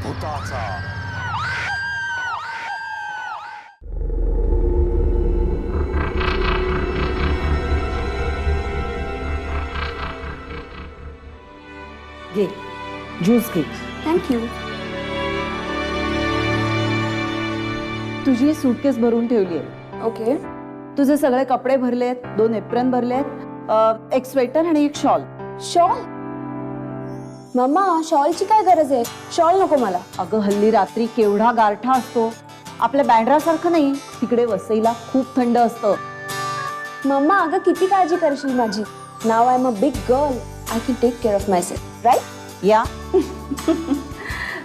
भूताचा. घे ज्यूस घे. थँक्यू. तुझी सूटकेस भरून ठेवली आहे. ओके. तुझे सगळे कपडे भरलेत, 2 एप्रन भरलेत, एक स्वेटर आणि एक शॉल. शॉल? मम्मा शॉलची काय गरज आहे? शॉल नको मला. अगं हल्ली रात्री केवढा गारठा असतो. आपल्या बँड्रासारखं नाही, तिकडे वसईला खूप थंड असतं. मम्मा अगं किती काळजी करशील माझी. No I am a big girl. I can take care of myself, right? Yeah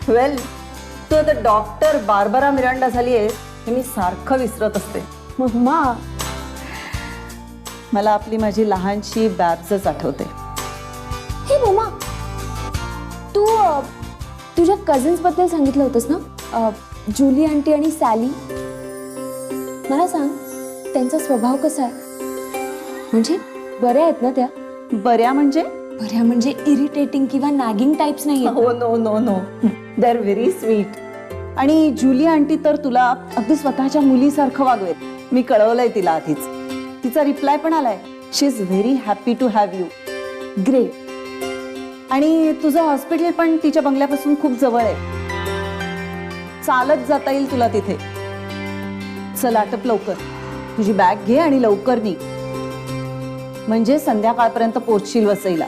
well, तू आता डॉक्टर बार्बरा मिरांडा झाली आहे हे मी सारखं विसरत असते. मम्मा मला आपली माझी लहानशी बॅब्सच आठवते. हे मम्मा, तू तुझ्या कझिन्स बद्दल सांगितलं होतंस ना, जुली आंटी आणि सॅली. मला सांग त्यांचा स्वभाव कसा आहे? म्हणजे बऱ्या आहेत ना त्या? बऱ्या म्हणजे? बऱ्या म्हणजे इरिटेटिंग किंवा नॅगिंग टाइप्स नाही आहेत. हो no no no, they are very sweet. आणि जुली आंटी तर तुला अगदी स्वतःच्या मुलीसारखं वागवेत. मी कळवलंय तिला आधीच. तिचा रिप्लाय पण आलाय. She is very happy to have you. Great. आणि तुझं हॉस्पिटल पण तिच्या बंगल्यापासून खूप जवळ आहे. चालत जाता येईल तुला तिथे. चल आटप लवकर. तुझी बॅग घे आणि लवकर निघ, म्हणजे संध्याकाळपर्यंत पोहोचशील वसईला.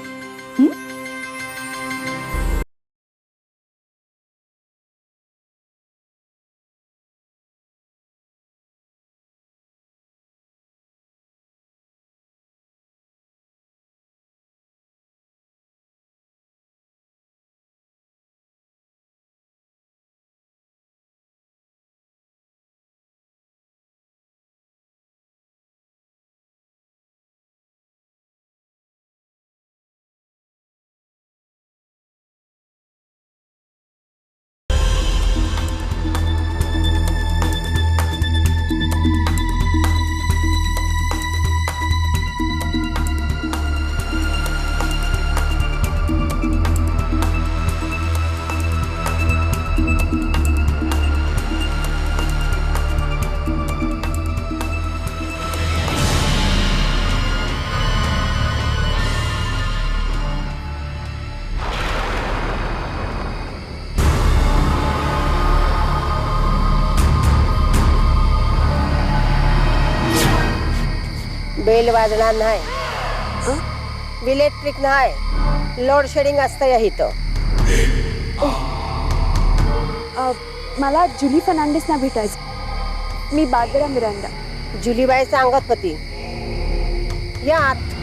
बेल वाजणार नाही, इलेक्ट्रिक नाही, लोड शेडिंग असतं या इथं. मला जुली फर्नांडिसना भेटायचं. मी बार्बरा मिरांडा. जुलीबाई सांगत होती. या आत.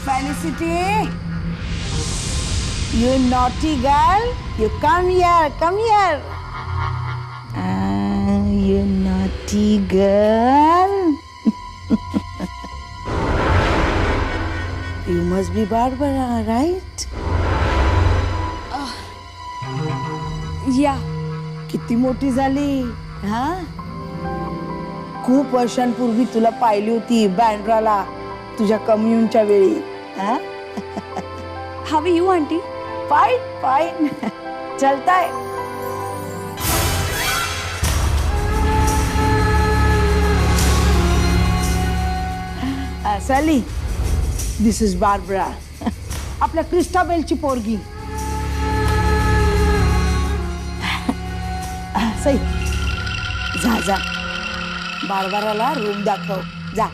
Felicity, you naughty girl, you come here, come here. You naughty girl. You must be Barbara, right? या. किती मोठी झाली, हा? खूप वर्षांपूर्वी तुला पाहिली होती बँड्राला, तुझ्या कम्युनच्या वेळी. How are you aunty? Fine fine चलता है. सॅली, दिस इज बार्बरा, आपल्या क्रिस्टाबेलची पोरगी. सई, जा जा, बार्बराला रूम दाखव, जा.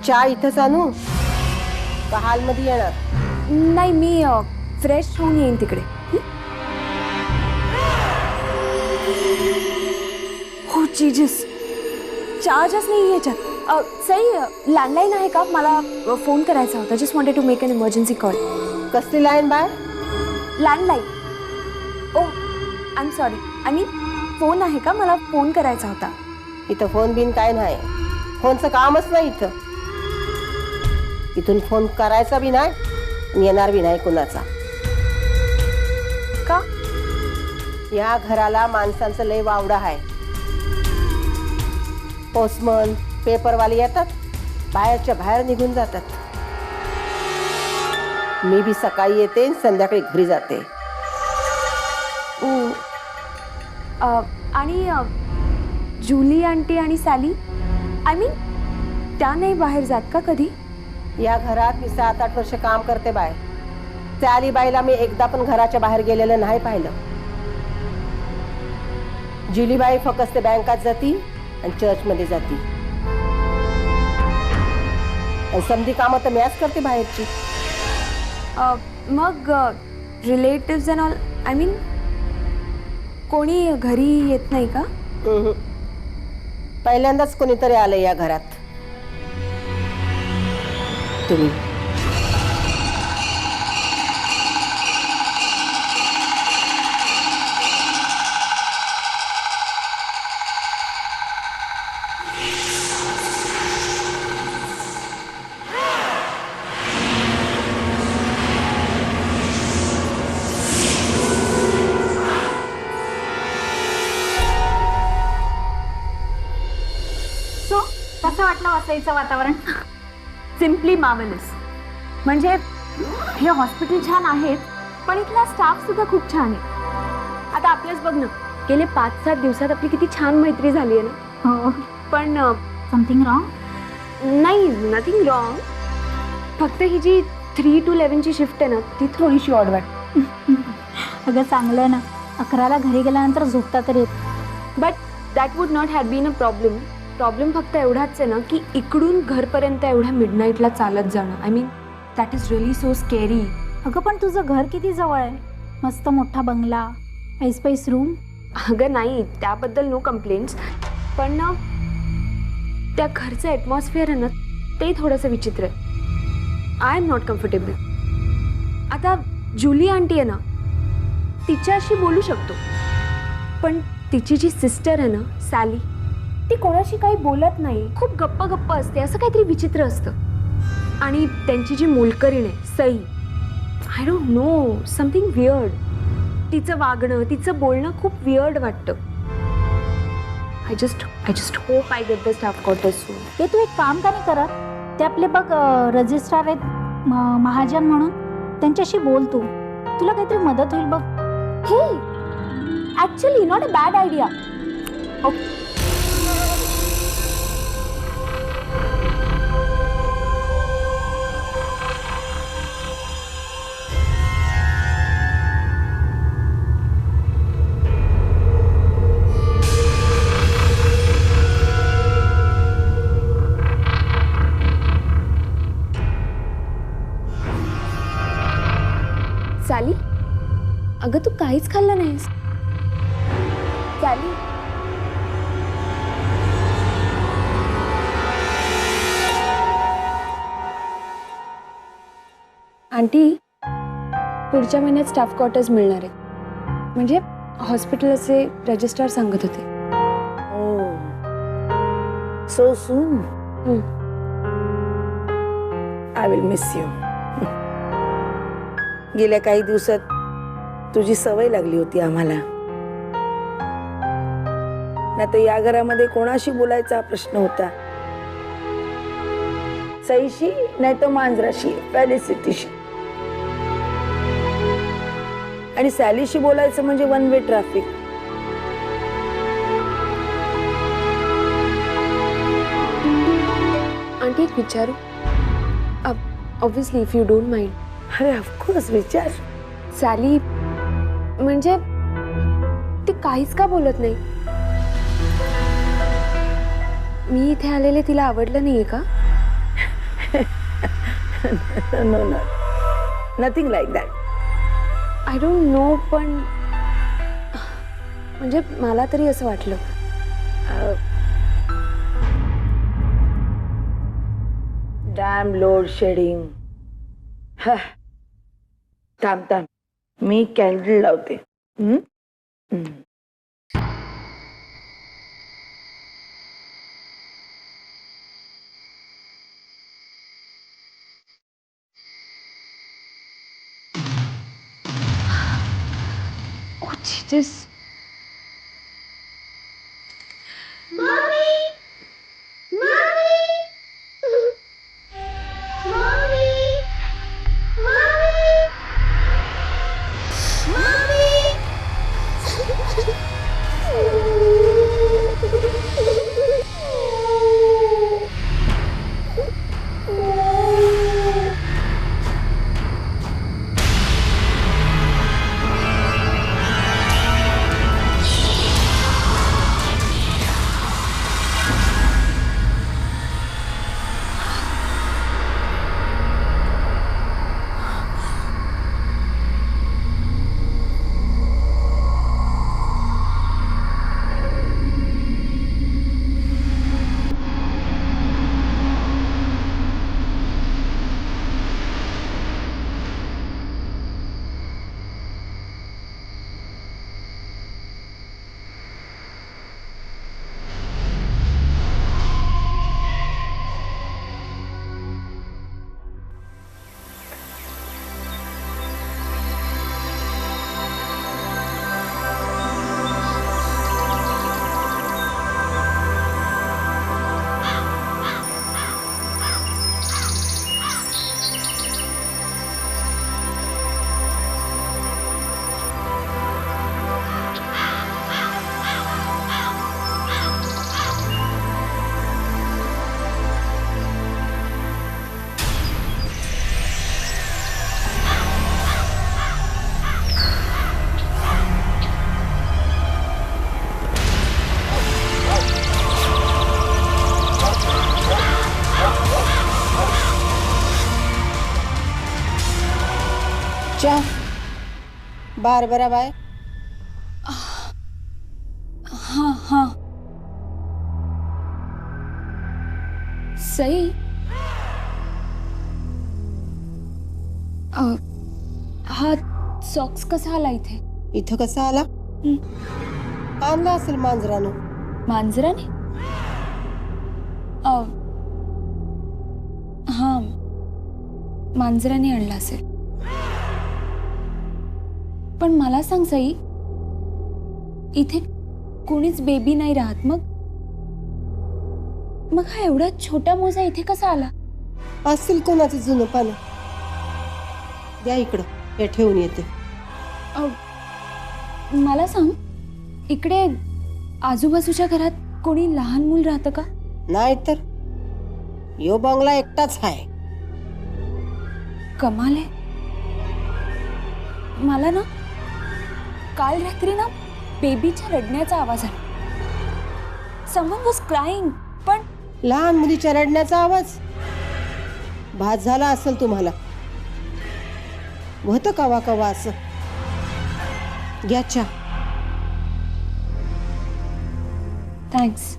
चहा इथंच आणू का हॉलमध्ये येणार? नाही, मी फ्रेश होऊन येईन तिकडे. हो जीजस, चार्जच नाही याच्यात. सई, लँडलाईन आहे का? मला फोन करायचा होता. Just wanted to make an emergency call. कसली लाईन बाय? Landline. Oh I am sorry, I mean phone आहे का? मला फोन करायचा होता. इथं फोन बिन काय नाही, फोनचं कामच नाही इथं. इथून फोन करायचा बी नाही आणि येणार बी नाही कुणाचा. का? या घराला माणसांचं लय वावडा आहे. पोस्टमन, पेपरवाले येतात, बाहेरच्या बाहेर निघून जातात. मी बी सकाळी येते आणि संध्याकाळी घरी जाते. आणि जुली आंटी आणि सॅली, आय मीन त्या नाही बाहेर जात का कधी? या घरात मी 7-8 वर्ष काम करते बाय. त्या अलीबाईला मी एकदा पण घराच्या बाहेर गेलेलं नाही पाहिलं. जुलीबाई फक्त बँकात जाती आणि चर्चमध्ये जाती. आणि समधी कामं तर मीच करते बाहेरची. मग relatives and all, I mean कोणी घरी येत नाही का? पहिल्यांदाच कोणीतरी आलं या घरात. तुम्ही. सो कसं वाटलं वसईचं वातावरण? Simply marvellous. म्हणजे हे हॉस्पिटल छान आहेत, पण इथला स्टाफ सुद्धा खूप छान आहे. आता आपल्याच बघ ना, गेले 5-7 दिवसात आपली किती छान मैत्री झाली आहे ना. हो. पण समथिंग रॉंग? नाही, नथिंग रॉंग. फक्त ही जी 3 to 11 ची शिफ्ट आहे ना, ती थोडीशी ऑड वाटते. अगं चांगलं आहे ना, 11ला घरी गेल्यानंतर झोपता तरी येत. But that would not have been a problem. Problem फक्त एवढाच आहे ना, की इकडून घरपर्यंत एवढ्या मिडनाईटला चालत जाणं. I mean that is really so scary. अगं पण तुझं घर किती जवळ आहे, मस्त मोठा बंगला, ऐसपैस रूम. अगं नाही, त्याबद्दल नो कंप्लेंट्स. पण ना, त्या घरचं ॲटमॉस्फिअर आहे ना, ते थोडंसं विचित्र आहे. I am not comfortable. आता जुली आंटी आहे ना, तिच्याशी बोलू शकतो, पण तिची जी सिस्टर आहे ना, सॅली, ती कोणाशी काही बोलत नाही, खूप गप्पा गप्पा असते, असं काहीतरी विचित्र असतं. आणि त्यांची जी मोलकरीण आहे Sai, I don't know, something weird. तिचं वागणं, तिचं बोलणं खूप वियर्ड वाटतं. I just hope I get the staff quarters soon. ते तू एक काम का नाही करत, ते आपले बघ रजिस्ट्रार आहेत महाजन म्हणून, त्यांच्याशी बोल तू, तुला काहीतरी मदत होईल बघ. हे actually not a bad idea. Okay. Sally, अगं तू काहीच खाल्लं नाहीस. सॅली, आंटी, पुढच्या महिन्यात स्टाफ क्वार्टर्स मिळणार आहेत. म्हणजे हॉस्पिटलचे रजिस्ट्रार सांगत होते. Oh, so soon. I will miss you. गेल्या काही दिवसात तुझी सवय लागली होती आम्हाला. नाही तर या घरामध्ये कोणाशी बोलायचा प्रश्न होता. सईशी नाही तर मांजराशी, फेलिसिटीशी. आणि सॅलीशी बोलायचं म्हणजे वन वे ट्रॅफिक. आंटी, एक विचारू? Obviously, if you don't mind. अरे ऑफकोर्स, विचार. सॅली म्हणजे ती काहीच का बोलत नाही? मी इथे आलेले तिला आवडलं नाहीये का? No no, nothing like that. I don't know, पण म्हणजे मला तरी असं वाटलं. Damn load shedding. थांब थांब, मी कॅन्डल लावते. Oh, Jesus. चा बार बरा बाय. हाँ हाँ. सई, हा सॉक्स कसा आला इथे? इथं कसा आला? आणला असेल मांजरानं. मांजराने? हा, मांजराने आणला असेल. पण मला सांग सई, इथे कोणीच बेबी नाही राहत, मग हा एवढा छोटा मोजा इथे कसा आला? असतील कोणाचं जुनं पानं. द्या इकडं, हे ठेवून येते. मला सांग, इकडे आजूबाजूच्या घरात कोणी लहान मूल राहतं का? नाही तर यो बंगला एकटाच आहे. कमाल आहे. मला ना काल रात्री ना बेबीच्या रडण्याचा आवाज आला. Someone was crying. पण लहान मुलीच्या रडण्याचा आवाज भास झाला असेल तुम्हाला. होतं कवा कवा असं. घ्या चहा. थँक्स.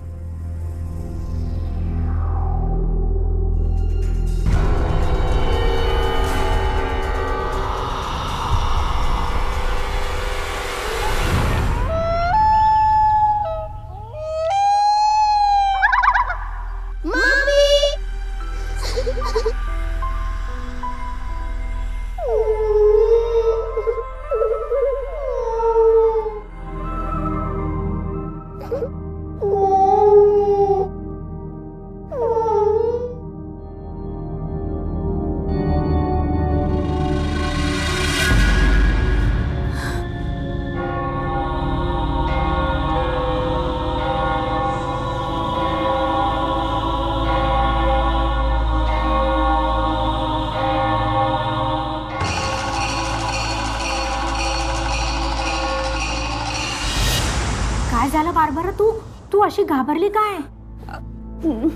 काय झालं बारबरा? तू तू अशी घाबरली काय?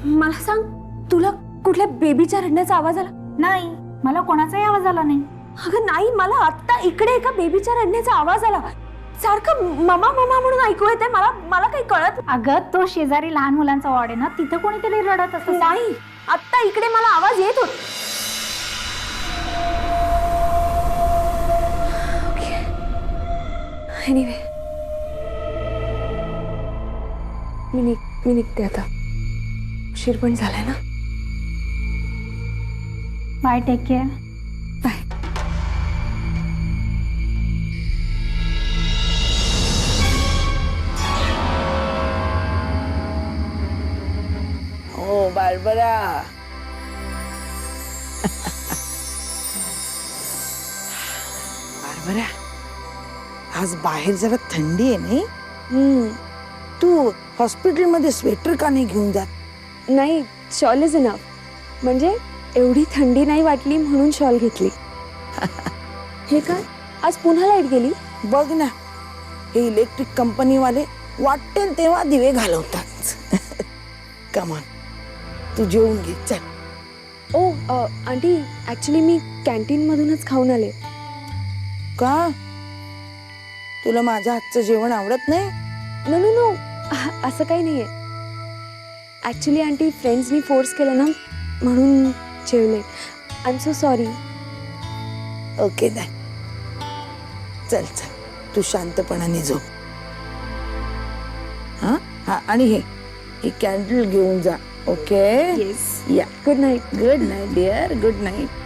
मला सांग, तुला कुठल्या बेबीच्या रडण्याचा आवाज आला? नाही, मला कोणाचाही आवाज आला नाही. अगं नाही, मला आत्ता इकडे एका बेबीच्या रडण्याचा आवाज आला. सारखं ममा ममा म्हणून ऐकू येते. मला मला काही कळत अगं, तो शेजारी लहान मुलांचा वॉर्ड आहे ना, तिथं कोणीतरी रडत असतं. नाही. आत्ता इकडे मला आवाज येत होता. एनिवे, मी निघते आता. उशीर पण झालाय ना. Bye, take care. बाय. हो बारबरा. बारबरा, आज बाहेर जरा थंडी आहे नाही? तू हॉस्पिटलमध्ये स्वेटर का नाही घेऊन जात? नाही, शॉल इज इनफ. म्हणजे एवढी थंडी नाही वाटली म्हणून शॉल घेतली. हे काय, आज पुन्हा लाईट गेली? बघ ना, हे इलेक्ट्रिक कंपनीवाले वाटेल तेव्हा दिवे घालवतात. कमान, तू जेवून घे. चल. ओ आंटी, ऍक्च्युली मी कॅन्टीन मधूनच खाऊन आले. का तुला माझ्या हातचं जेवण आवडत नाही? नो नो नो, असं काही नाहीये. ऍक्च्युली आंटी, फ्रेंड्सनी फोर्स केलं ना म्हणून जेवले. I am so sorry. Okay दाय. चल चल, तू शांतपणाने झोप. हा हा, आणि हे कॅन्डल घेऊन जा. Okay? Yes. Yeah. Good night. Good night dear. Good night.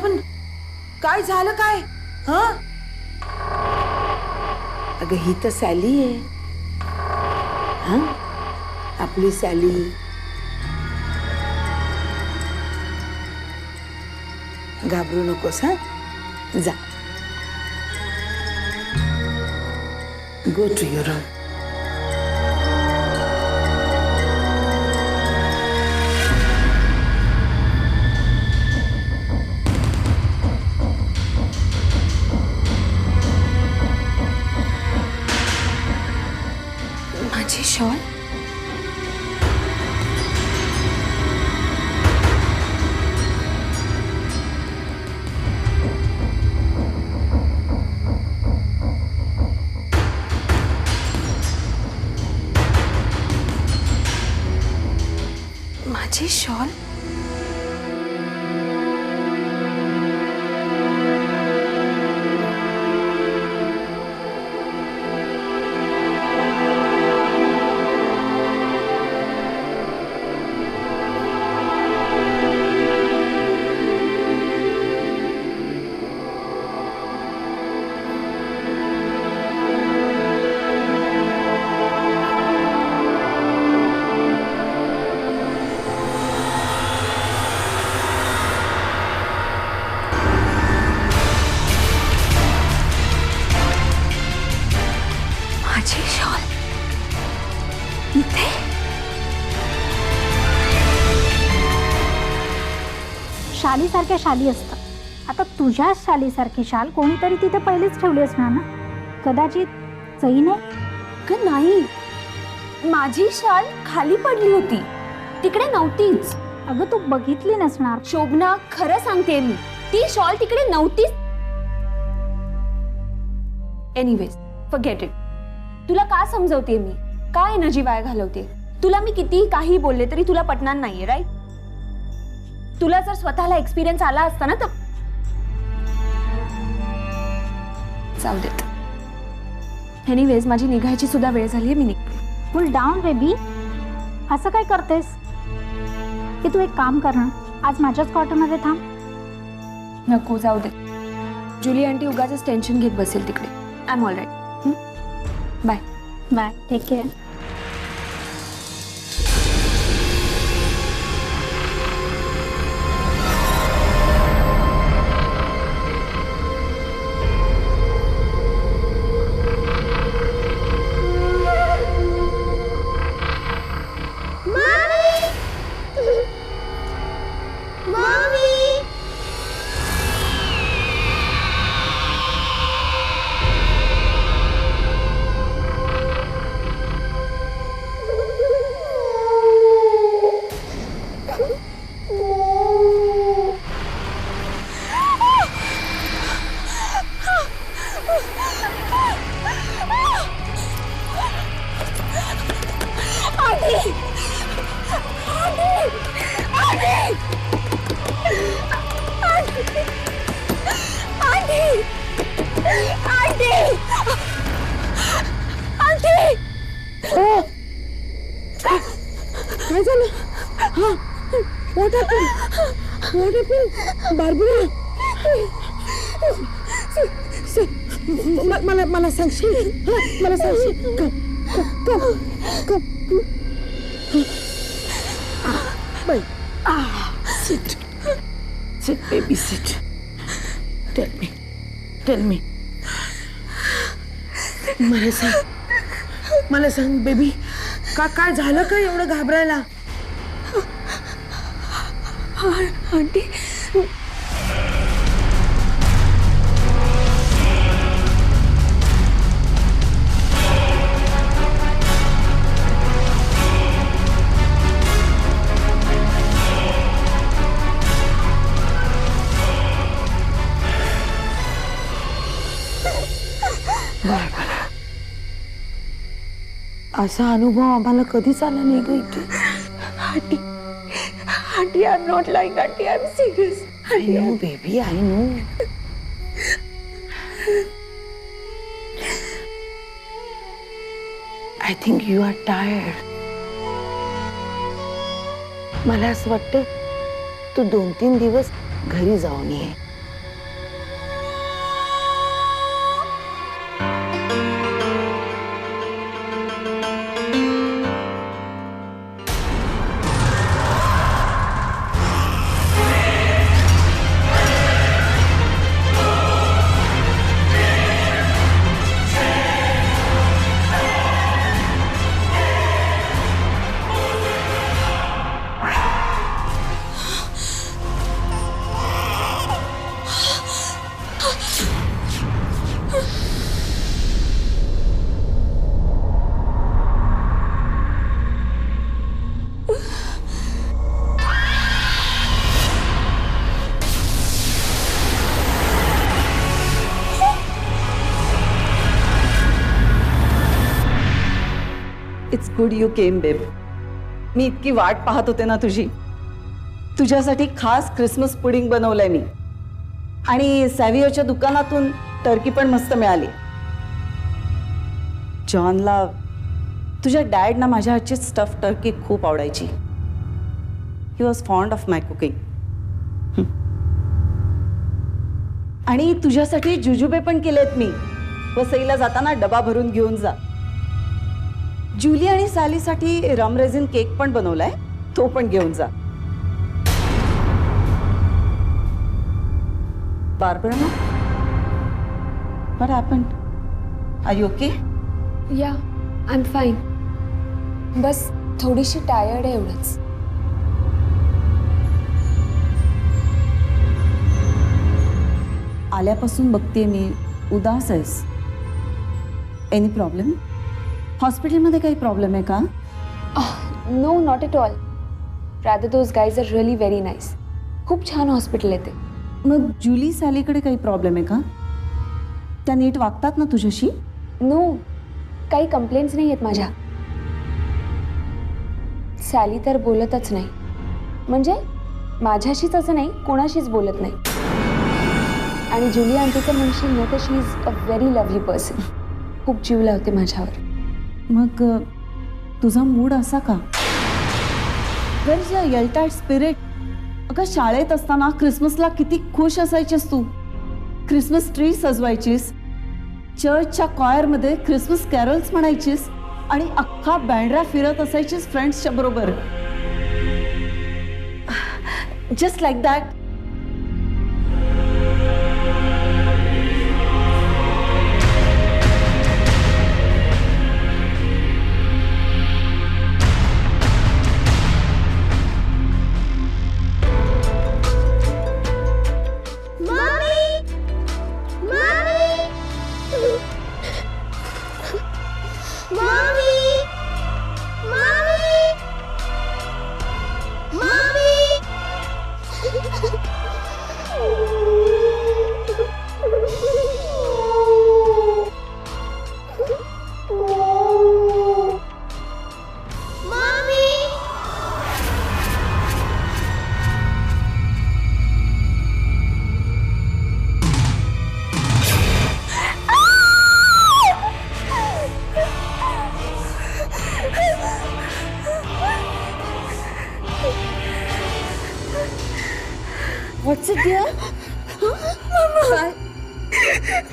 पण काय झालं काय? हा, अगं ही तर सॅली आहे. हा, आपली सॅली. घाबरू नकोस. हा, जा. Go to your room. माझी शॉल? माझी शॉल? माझी शॉल इथे? शालीसारख्या शाली असतात. आता तुझ्या शालीसारखी शाल कोणीतरी तिथे पहिलेच ठेवली असणार ना. कदाचित सईने. का नाही, माझी शाल खाली पडली होती, तिकडे नव्हतीच. अगं तू बघितली नसणार. शोभना, खरं सांगते मी, ती शॉल तिकडे नव्हतीच. Anyways, forget it. तुला का समजवते मी, का एनर्जी वाया घालवते? तुला मी कितीही काही बोलले तरी तुला पटणार नाहीये, राईट? तुला जर स्वतःला एक्सपिरियन्स आला असता ना तर जाऊ देत. एनिवेज, माझी निघायची सुद्धा वेळ झाली, मी निघते. Cool down baby. असं काय करतेस की तू एक काम कर ना, आज माझ्याच क्वार्टरमध्ये थांब. नको, जाऊ दे. जुली आंटी उगाचच टेन्शन घेत बसेल तिकडे. I am all right. Bye. Bye, take care. काय झालं? हा, what happened? बार्बरा, मला सांगशील? मला सांगशील? Come. बाई, sit baby, sit. Tell me. मला सांग बेबी, काय झालं का एवढं घाबरायला? आंटी, असा अनुभव आम्हाला कधीच आला नाही ग इथे. Aunty, I am not lying. Aunty, I am serious. I know, baby, I know. I think you are tired. मला असं वाटतं तू 2-3 दिवस घरी जाऊन ये. इट्स गुड यू केम बेब. मी इतकी वाट पाहत होते ना तुझी. तुझ्यासाठी खास क्रिसमस पुडिंग बनवलंय मी, आणि सॅव्हियरच्या दुकानातून टर्की पण मस्त मिळाली. जॉनला तुझ्या डॅडना माझ्या हातची स्टफ टर्की खूप आवडायची. He was fond of my cooking. आणि तुझ्यासाठी जुजुबे पण केलेत मी. वसईला जाताना डबा भरून घेऊन जा. जुली आणि सॅलीसाठी रम रेझिन केक पण बनवलाय, तो पण घेऊन जा. Barbara, what happened? Are you okay? Yeah, I am fine. बस थोडीशी टायर्ड आहे, एवढंच. आल्यापासून बघते मी उदास आहेस. Any problem? हॉस्पिटलमध्ये काही प्रॉब्लेम आहे का? No not at all. Rather those guys are really very nice. खूप छान हॉस्पिटल आहे ते. मग जुली सॅलीकडे काही प्रॉब्लेम आहे का? त्या नीट वागतात ना तुझ्याशी? नो, काही कंप्लेंट्स नाही आहेत माझ्या. सॅली तर बोलतच नाही. म्हणजे माझ्याशीच असं नाही, कोणाशीच बोलत नाही. आणि जुली आंटीचं म्हणशील ना तर she is a very lovely person. खूप जीव लावते माझ्यावर. मग तुझा मूड असा का? Where is your spirit? अगं शाळेत असताना क्रिसमसला किती खुश असायचीस तू. क्रिसमस ट्री सजवायचीस, चर्चच्या कॉयरमध्ये क्रिसमस कॅरल्स म्हणायचीस आणि अख्खा बँड्रा फिरत असायचीस फ्रेंड्सच्या बरोबर. Just like that. What's it dear?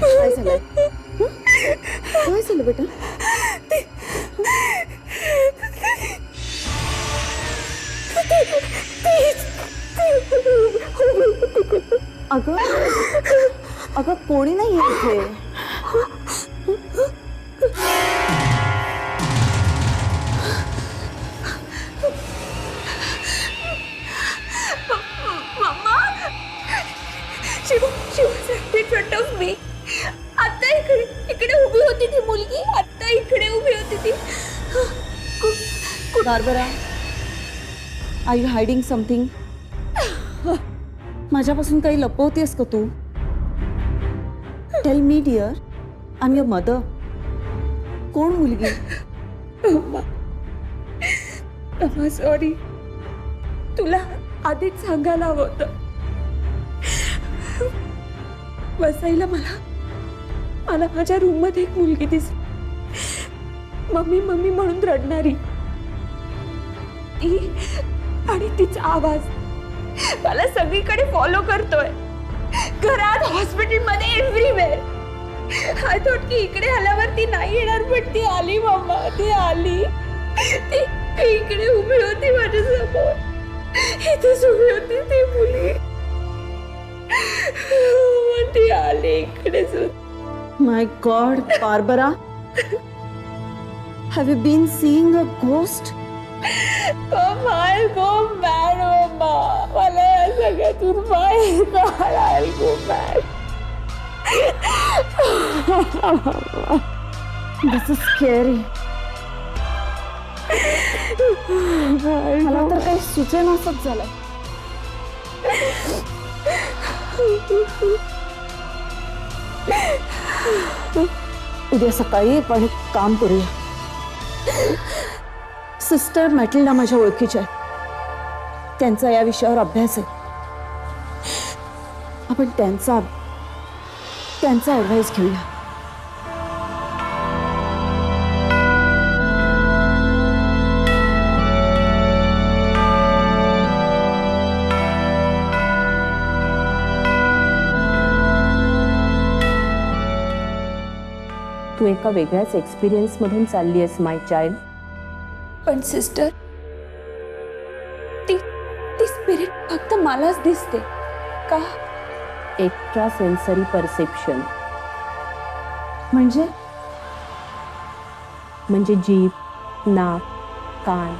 काय झालं? काय झालं बेटा? अगं अगं कोणी नाही इथे. आता इकडे उभी होती ती मुलगी. आता इकडे उभी होती ती. Barbara, are you hiding something? माझ्यापासून काही लपवतेस का तू? Tell me dear, I am your mother. कोण मुलगी? सॉरी, तुला आधीच सांगायला हवं होतं. बसायला मला माझ्या रूम मध्ये एक मुलगी दिसली. मम्मी मम्मी म्हणून रडणारी ती. आणि तिचा आवाज मला सगळीकडे फॉलो करतोय. घरात, हॉस्पिटलमध्ये, एव्हरीवेअर. आय थॉट की इकडे आल्यावर ती नाही येणार, पण ती आली. मम्मा ती आली. ती इकडे उभी होती माझ्यासमोर. इथेच उभी होती ती मुलगी. ती आली इकडेच. My God, Barbara, have you been seeing a ghost? I'll go mad, Mama. मला या सगळ्यातून बाहेर काढ. I'll go mad. This is scary. मला तर काही सुचेनासच झालंय. उद्या सकाळी आपण एक काम करूया. सिस्टर मॅटिल्डा माझ्या ओळखीच्या आहे. त्यांचा या विषयावर अभ्यास आहे. आपण त्यांचा ॲडवाईस घेऊया. तू एका वेगळ्याच एक्सपिरियन्समधून चालली आहेस माय चाइल्ड. पण सिस्टर, ती स्पिरिट फक्त मलाच दिसते का? एक्स्ट्रा सेन्सरी परसेप्शन म्हणजे जीभ, नाक, कान,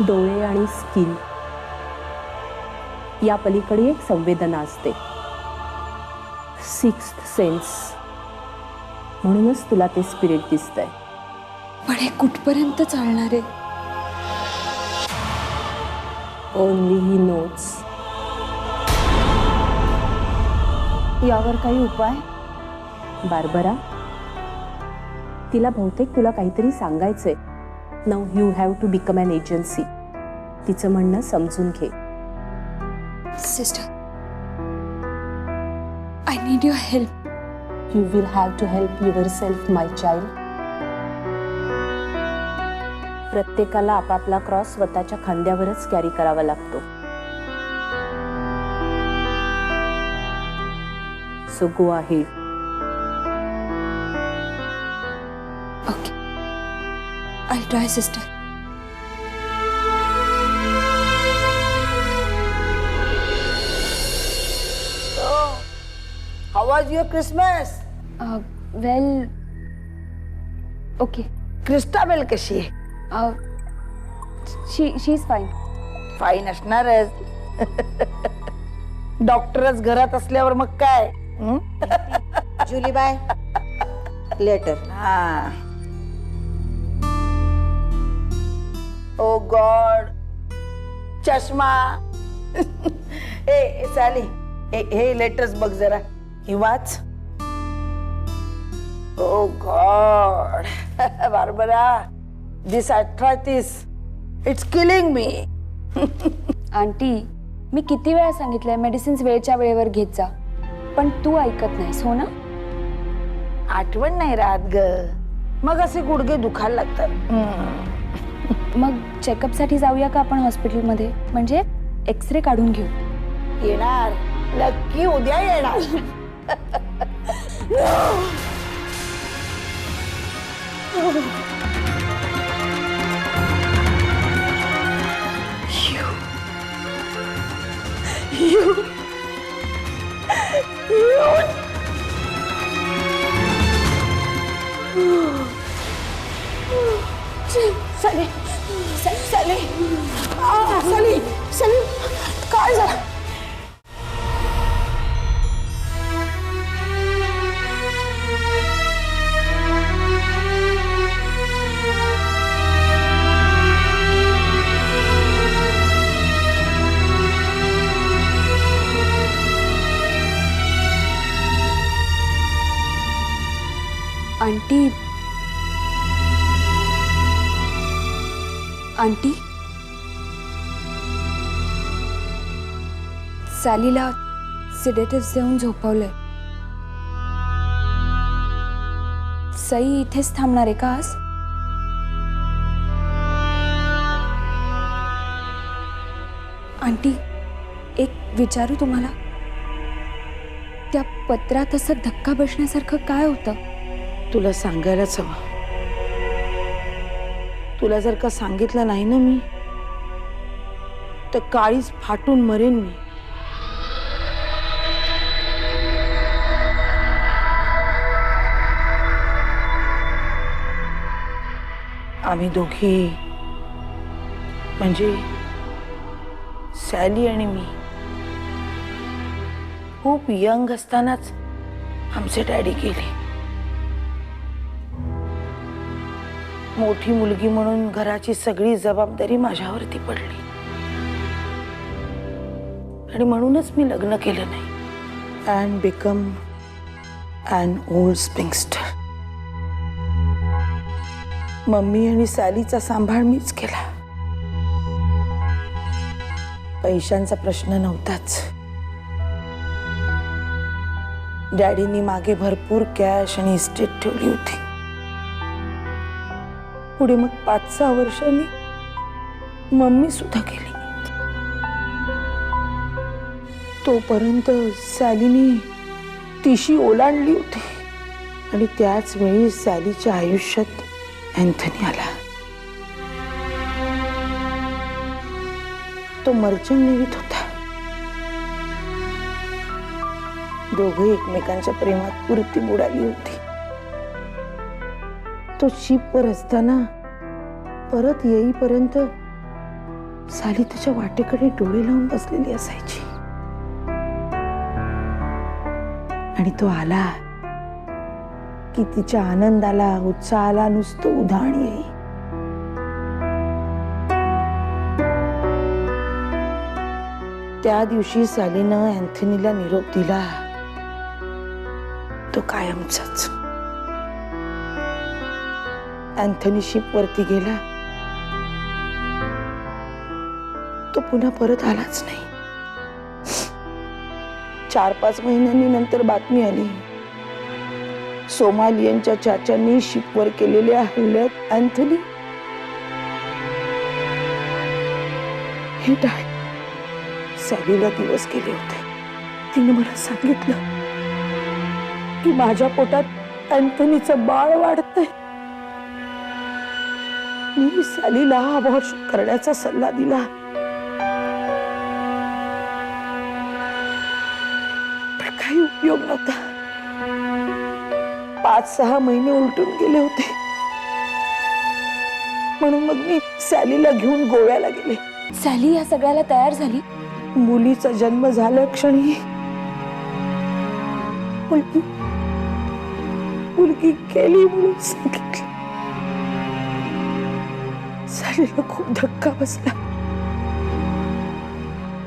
डोळे आणि स्किन या पलीकडे एक संवेदना असते. Sixth sense. म्हणूनच तुला ते स्पिरिट दिसतंय. पण हे कुठपर्यंत चालणार आहे? ओनली ही नोट्स. यावर काही उपाय? बार्बरा, तिला बहुतेक तुला काहीतरी सांगायचंय. Now you have to become an agency. तिचं म्हणणं समजून घे. Sister, I need your help. You will have to help yourself, my child. प्रत्येकाला आपापला क्रॉस स्वतःच्या खांद्यावरच कॅरी करावा लागतो. So go ahead. Okay, I try sister. How was your Christmas? Well, okay. Christabel कशी आहे? शी इज फाईन. फाईन असणारच. डॉक्टरच घरात असल्यावर मग काय? हं? जुली बाय लेटर. हा. ओ गॉड, चष्मा. ए साली, हे लेटर्स बघ जरा. ही वाच. Oh god, Barbara, this arthritis, it's killing me. Aunty, मी किती वेळा सांगितलंय मेडिसिन्स वेळच्या वेळेवर घेत जा, पण तू ऐकत नाहीस, हो ना? आठवण नाही राहत ग, मग असे गुडघे दुखायला लागतात. मग चेकअपसाठी जाऊया का आपण हॉस्पिटलमध्ये? म्हणजे एक्सरे काढून घेऊ. येणार, नक्की उद्या येणार. काय झालं? आंटी, आंटी, सॅलीला सिडेटिव्ह देऊन झोपवलंय. सई इथेच थांबणार आहे का आज? आंटी, एक विचारू तुम्हाला? त्या पत्रात असं धक्का बसण्यासारखं काय होतं? तुला सांगायलाच हवं. तुला जर का सांगितलं नाही ना मी, तर काळीच फाटून मरेन मी. आम्ही दोघी, म्हणजे सॅली आणि मी, खूप यंग असतानाच आमचे डॅडी गेले. मोठी मुलगी म्हणून घराची सगळी जबाबदारी माझ्यावरती पडली आणि म्हणूनच मी लग्न केलं नाही. And become an old spinster. Mummy आणि सॅलीचा सांभाळ मीच केला. पैशांचा प्रश्न नव्हताच. डॅडींनी मागे भरपूर कॅश आणि इस्टेट ठेवली होती. पुढे मग 5-6 वर्षांनी मम्मी सुद्धा गेली. तोपर्यंत सॅलीनी तिशी ओलांडली होती आणि त्याच वेळी सॅलीच्या आयुष्यात अँथनी आला. तो मर्चंट नेव्हीत होता. दोघे एकमेकांच्या प्रेमात पुरती बुडाली होती. तो शिपवर असताना परत येईपर्यंत साली त्याच्या वाटेकडे डोळे लावून बसलेली असायची. आणि तो आला की तिच्या आनंदाला उत्साहाला नुसतं उधाण येई. त्या दिवशी सॅलीनं अँथनीला निरोप दिला तो कायमचाच. अँथनी शिपवरती गेला, तो पुन्हा परत आलाच नाही. 4-5 महिन्यांनी नंतर बातमी आली, सोमालियनच्या चाच्यांनी शिपवर केलेल्या हल्ल्यात अँथनी हे डाय. सॅलीला दिवस गेले होते. तिने मला सांगितलं की माझ्या पोटात अँथनीचं बाळ वाढतंय. मी सॅलीला अबॉर्शन करण्याचा सल्ला दिला, पण काही उपयोग नव्हता. 5-6 महिने उलटून गेले होते. म्हणून मग मी सॅलीला घेऊन गोव्याला गेले. सॅली या सगळ्याला तयार झाली. मुलीचा जन्म झाल्या क्षणी मुलगी गेली म्हणून सांगितलं. सॅलीला खूप धक्का बसला.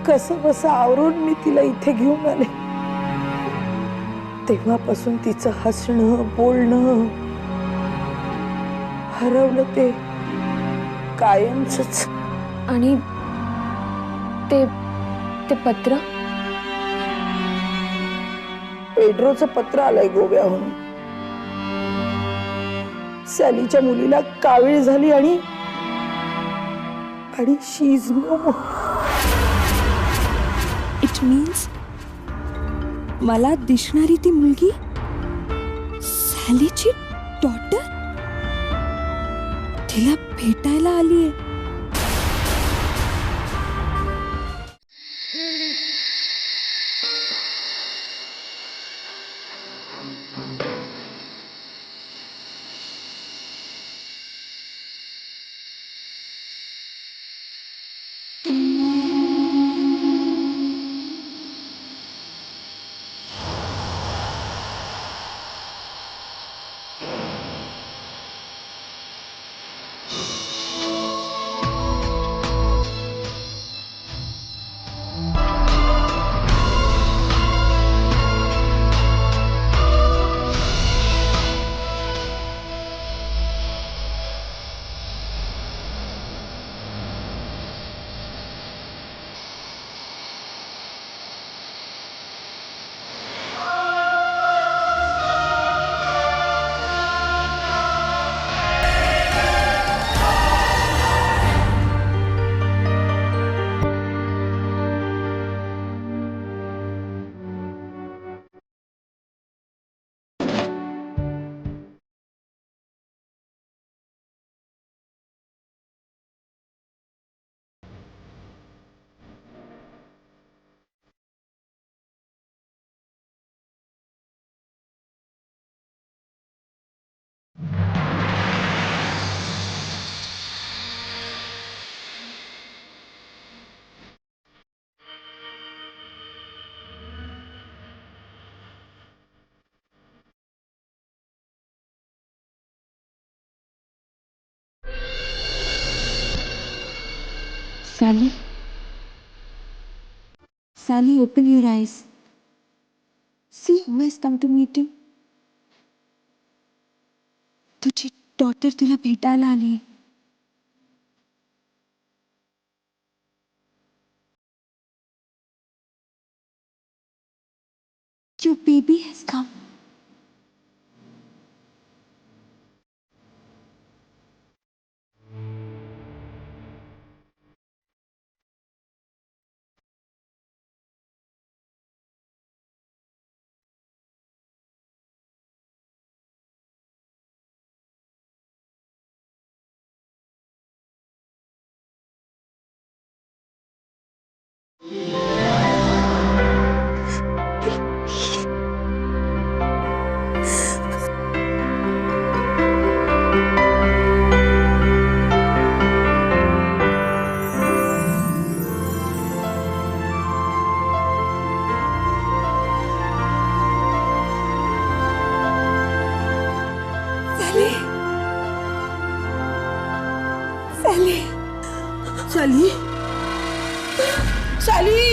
कसं बसं आवरून मी तिला इथे घेऊन आले. तेव्हापासून तिचं हसणं बोलणं हरवलं ते कायमच. आणि ते ते पत्र, पेड्रोचं पत्र आलंय गोव्याहून. सॅलीच्या मुलीला कावीळ झाली आणि she is no more. It means मला दिसणारी ती मुलगी सॅलीची डॉटर तिला भेटायला आलीये. Sally? Sally, open your eyes. See who has come to meet you. तुझी डॉटर तुला भेटायला आली. Your baby has come. साली साली